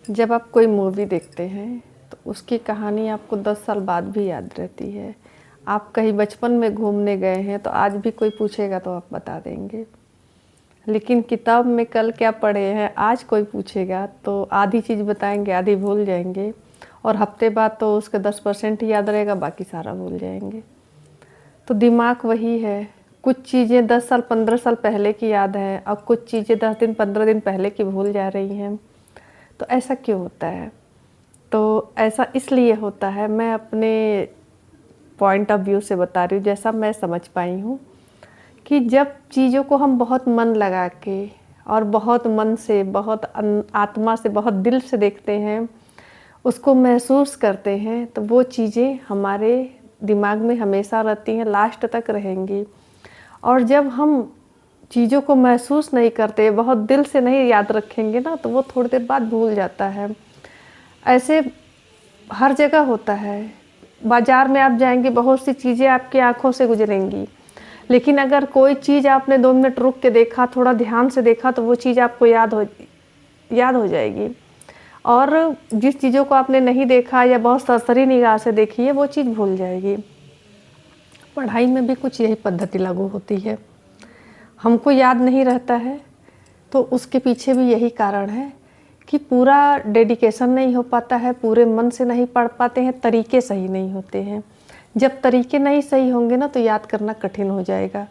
जब आप कोई मूवी देखते हैं तो उसकी कहानी आपको 10 साल बाद भी याद रहती है। आप कहीं बचपन में घूमने गए हैं तो आज भी कोई पूछेगा तो आप बता देंगे। लेकिन किताब में कल क्या पढ़े हैं आज कोई पूछेगा तो आधी चीज़ बताएंगे, आधी भूल जाएंगे और हफ्ते बाद तो उसके 10% ही याद रहेगा, बाकी सारा भूल जाएंगे। तो दिमाग वही है, कुछ चीज़ें 10 साल 15 साल पहले की याद है और कुछ चीज़ें 10 दिन 15 दिन पहले की भूल जा रही हैं। तो ऐसा क्यों होता है? तो ऐसा इसलिए होता है, मैं अपने पॉइंट ऑफ व्यू से बता रही हूँ, जैसा मैं समझ पाई हूँ कि जब चीज़ों को हम बहुत मन लगा के और बहुत मन से, बहुत आत्मा से, बहुत दिल से देखते हैं, उसको महसूस करते हैं, तो वो चीज़ें हमारे दिमाग में हमेशा रहती हैं, लास्ट तक रहेंगी। और जब हम चीज़ों को महसूस नहीं करते, बहुत दिल से नहीं याद रखेंगे ना, तो वो थोड़ी देर बाद भूल जाता है। ऐसे हर जगह होता है। बाज़ार में आप जाएंगे, बहुत सी चीज़ें आपकी आँखों से गुजरेंगी, लेकिन अगर कोई चीज़ आपने 2 मिनट रुक के देखा, थोड़ा ध्यान से देखा, तो वो चीज़ आपको याद हो जाएगी। और जिस चीज़ों को आपने नहीं देखा या बहुत सरसरी निगाह से देखी है, वो चीज़ भूल जाएगी। पढ़ाई में भी कुछ यही पद्धति लागू होती है। हमको याद नहीं रहता है तो उसके पीछे भी यही कारण है कि पूरा डेडिकेशन नहीं हो पाता है, पूरे मन से नहीं पढ़ पाते हैं, तरीके सही नहीं होते हैं। जब तरीके नहीं सही होंगे ना तो याद करना कठिन हो जाएगा।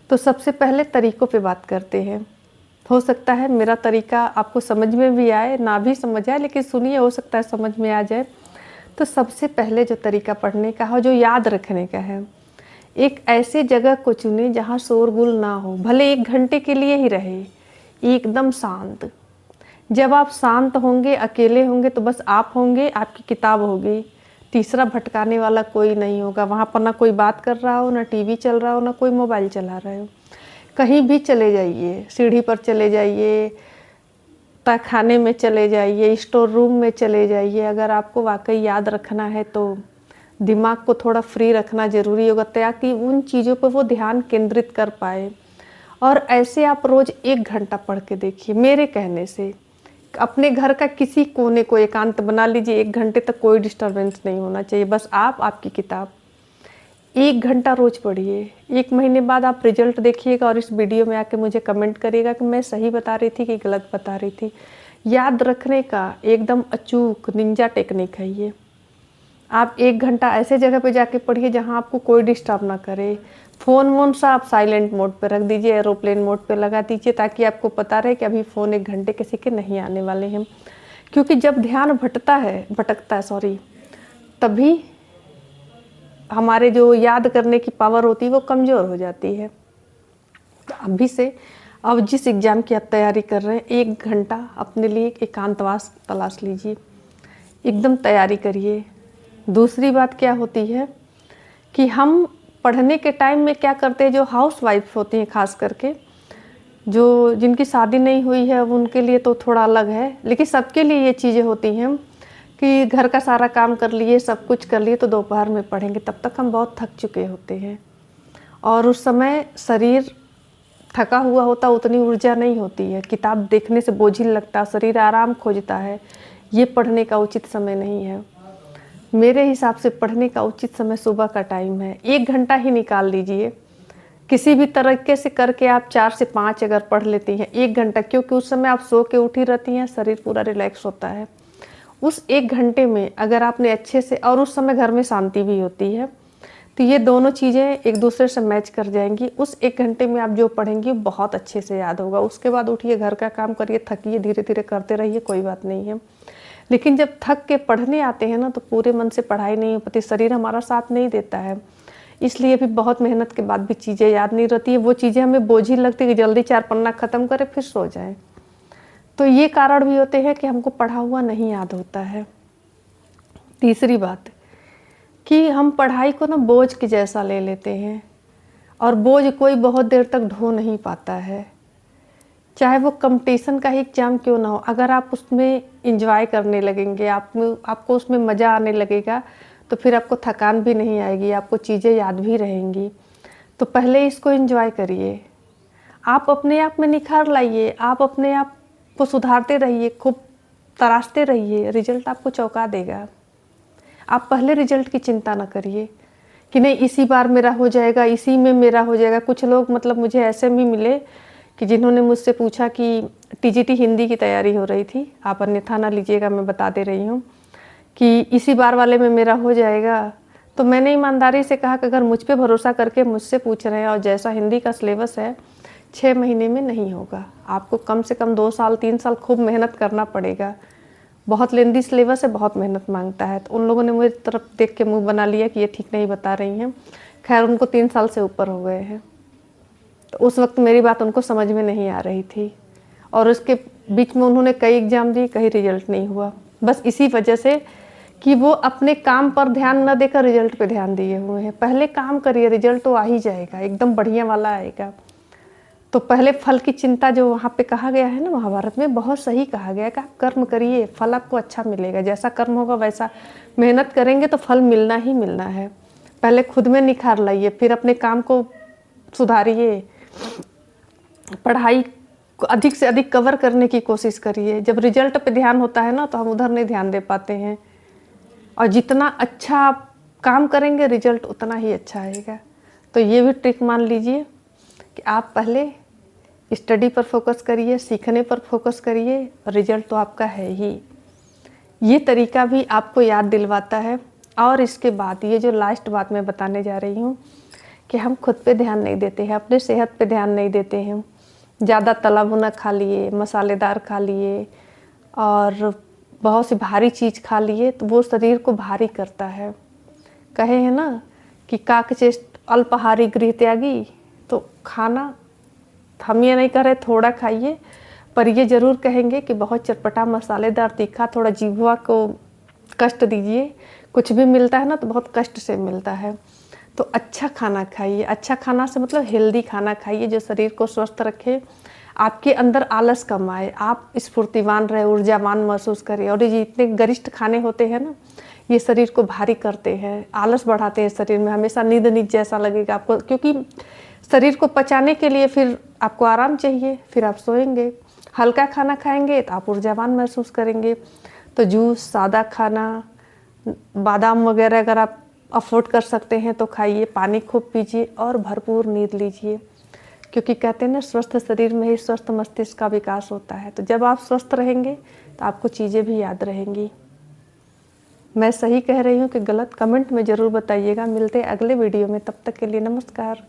तो सबसे पहले तरीक़ों पे बात करते हैं। हो सकता है मेरा तरीका आपको समझ में भी आए, ना भी समझ आए, लेकिन सुनिए, हो सकता है समझ में आ जाए। तो सबसे पहले जो तरीका पढ़ने का हो, जो याद रखने का है, एक ऐसे जगह को चुनें जहाँ शोरगुल ना हो, भले 1 घंटे के लिए ही रहे, एकदम शांत। जब आप शांत होंगे, अकेले होंगे, तो बस आप होंगे, आपकी किताब होगी, तीसरा भटकाने वाला कोई नहीं होगा। वहाँ पर ना कोई बात कर रहा हो, ना टीवी चल रहा हो, ना कोई मोबाइल चला रहे हो। कहीं भी चले जाइए, सीढ़ी पर चले जाइए, तहखाने में चले जाइए, स्टोर रूम में चले जाइए। अगर आपको वाकई याद रखना है तो दिमाग को थोड़ा फ्री रखना ज़रूरी होगा, ताकि उन चीज़ों पर वो ध्यान केंद्रित कर पाए। और ऐसे आप रोज़ 1 घंटा पढ़ के देखिए। मेरे कहने से अपने घर का किसी कोने को एकांत बना लीजिए, 1 घंटे तक कोई डिस्टर्बेंस नहीं होना चाहिए, बस आप, आपकी किताब। 1 घंटा रोज़ पढ़िए। 1 महीने बाद आप रिजल्ट देखिएगा और इस वीडियो में आके मुझे कमेंट करिएगा कि मैं सही बता रही थी कि गलत बता रही थी। याद रखने का एकदम अचूक निंजा टेक्निक है ये। आप 1 घंटा ऐसे जगह पे जाके पढ़िए जहाँ आपको कोई डिस्टर्ब ना करे। फ़ोन वोन सा आप साइलेंट मोड पे रख दीजिए, एरोप्लेन मोड पे लगा दीजिए, ताकि आपको पता रहे कि अभी फ़ोन 1 घंटे किसी के नहीं आने वाले हैं। क्योंकि जब ध्यान भटकता है सॉरी, तभी हमारे जो याद करने की पावर होती है वो कमज़ोर हो जाती है। तो अभी से, अब जिस एग्ज़ाम की आप तैयारी कर रहे हैं, 1 घंटा अपने लिए एकांतवास तलाश लीजिए, एकदम तैयारी करिए। दूसरी बात क्या होती है कि हम पढ़ने के टाइम में क्या करते हैं, जो हाउसवाइफ होती हैं ख़ास करके, जो जिनकी शादी नहीं हुई है, उनके लिए तो थोड़ा अलग है, लेकिन सबके लिए ये चीज़ें होती हैं कि घर का सारा काम कर लिए, सब कुछ कर लिए, तो दोपहर में पढ़ेंगे, तब तक हम बहुत थक चुके होते हैं और उस समय शरीर थका हुआ होता, उतनी ऊर्जा नहीं होती है, किताब देखने से बोझिल लगता, शरीर आराम खोजता है। ये पढ़ने का उचित समय नहीं है। मेरे हिसाब से पढ़ने का उचित समय सुबह का टाइम है। 1 घंटा ही निकाल लीजिए, किसी भी तरीके से करके आप 4 से 5 अगर पढ़ लेती हैं 1 घंटा, क्योंकि उस समय आप सो के उठी रहती हैं, शरीर पूरा रिलैक्स होता है। उस 1 घंटे में अगर आपने अच्छे से, और उस समय घर में शांति भी होती है, तो ये दोनों चीज़ें एक दूसरे से मैच कर जाएंगी। उस 1 घंटे में आप जो पढ़ेंगी बहुत अच्छे से याद होगा। उसके बाद उठिए, घर का काम करिए, थकिए, धीरे धीरे करते रहिए, कोई बात नहीं है। लेकिन जब थक के पढ़ने आते हैं ना, तो पूरे मन से पढ़ाई नहीं हो पाती, शरीर हमारा साथ नहीं देता है, इसलिए भी बहुत मेहनत के बाद भी चीज़ें याद नहीं रहती है। वो चीज़ें हमें बोझिल लगती है कि जल्दी 4 पन्ना ख़त्म करें फिर सो जाएं। तो ये कारण भी होते हैं कि हमको पढ़ा हुआ नहीं याद होता है। तीसरी बात कि हम पढ़ाई को ना बोझ के जैसा ले लेते हैं, और बोझ कोई बहुत देर तक ढो नहीं पाता है, चाहे वो कंपटीशन का ही एग्ज़ाम क्यों ना हो। अगर आप उसमें एंजॉय करने लगेंगे, आपको उसमें मज़ा आने लगेगा, तो फिर आपको थकान भी नहीं आएगी, आपको चीज़ें याद भी रहेंगी। तो पहले इसको एंजॉय करिए, आप अपने आप में निखार लाइए, आप अपने आप को सुधारते रहिए, खूब तराशते रहिए, रिजल्ट आपको चौंका देगा। आप पहले रिजल्ट की चिंता ना करिए कि नहीं इसी बार मेरा हो जाएगा, इसी में मेरा हो जाएगा। कुछ लोग मतलब मुझे ऐसे भी मिले कि जिन्होंने मुझसे पूछा कि टीजीटी हिंदी की तैयारी हो रही थी, आप अन्यथा ना लीजिएगा, मैं बता दे रही हूँ कि इसी बार वाले में मेरा हो जाएगा। तो मैंने ईमानदारी से कहा कि अगर मुझ पे भरोसा करके मुझसे पूछ रहे हैं और जैसा हिंदी का सिलेबस है 6 महीने में नहीं होगा, आपको कम से कम 2 साल 3 साल खूब मेहनत करना पड़ेगा। बहुत लेंदी सिलेबस है, बहुत मेहनत मांगता है। तो उन लोगों ने मेरी तरफ देख के मुंह बना लिया कि ये ठीक नहीं बता रही हैं। खैर उनको 3 साल से ऊपर हो गए हैं। तो उस वक्त मेरी बात उनको समझ में नहीं आ रही थी और उसके बीच में उन्होंने कई एग्ज़ाम दिए, कहीं रिजल्ट नहीं हुआ। बस इसी वजह से कि वो अपने काम पर ध्यान न देकर रिजल्ट पे ध्यान दिए हुए हैं। पहले काम करिए, रिजल्ट तो आ ही जाएगा, एकदम बढ़िया वाला आएगा। तो पहले फल की चिंता जो वहाँ पे कहा गया है ना महाभारत में, बहुत सही कहा गया है कि आप कर्म करिए, फल आपको अच्छा मिलेगा। जैसा कर्म होगा वैसा मेहनत करेंगे तो फल मिलना ही मिलना है। पहले खुद में निखार लाइए, फिर अपने काम को सुधारिए, पढ़ाई को अधिक से अधिक कवर करने की कोशिश करिए। जब रिजल्ट पे ध्यान होता है ना तो हम उधर नहीं ध्यान दे पाते हैं, और जितना अच्छा आप काम करेंगे रिजल्ट उतना ही अच्छा आएगा। तो ये भी ट्रिक मान लीजिए कि आप पहले स्टडी पर फोकस करिए, सीखने पर फोकस करिए, और रिजल्ट तो आपका है ही। ये तरीका भी आपको याद दिलवाता है। और इसके बाद ये जो लास्ट बात मैं बताने जा रही हूँ कि हम खुद पे ध्यान नहीं देते हैं, अपने सेहत पे ध्यान नहीं देते हैं। ज़्यादा तला भुना खा लिए, मसालेदार खा लिए और बहुत सी भारी चीज़ खा लिए, तो वो शरीर को भारी करता है। कहे हैं ना कि काकचेष्ट अल्पाहारी गृह त्यागी। तो खाना हम ये नहीं कह रहे थोड़ा खाइए, पर ये ज़रूर कहेंगे कि बहुत चटपटा मसालेदार तीखा थोड़ा जीभवा को कष्ट दीजिए। कुछ भी मिलता है ना तो बहुत कष्ट से मिलता है। तो अच्छा खाना खाइए। अच्छा खाना से मतलब हेल्दी खाना खाइए जो शरीर को स्वस्थ रखे, आपके अंदर आलस कम आए, आप स्फूर्तिवान रहे, ऊर्जावान महसूस करें। और ये जितने गरिष्ठ खाने होते हैं ना, ये शरीर को भारी करते हैं, आलस बढ़ाते हैं शरीर में। हमेशा नींद नींद जैसा लगेगा आपको, क्योंकि शरीर को पचाने के लिए फिर आपको आराम चाहिए, फिर आप सोएंगे। हल्का खाना खाएंगे तो आप ऊर्जावान महसूस करेंगे। तो जूस, सादा खाना, बादाम वगैरह अगर आप अफोर्ड कर सकते हैं तो खाइए, पानी खूब पीजिए और भरपूर नींद लीजिए। क्योंकि कहते हैं ना स्वस्थ शरीर में ही स्वस्थ मस्तिष्क का विकास होता है। तो जब आप स्वस्थ रहेंगे तो आपको चीज़ें भी याद रहेंगी। मैं सही कह रही हूँ कि गलत, कमेंट में ज़रूर बताइएगा। मिलते हैं अगले वीडियो में, तब तक के लिए नमस्कार।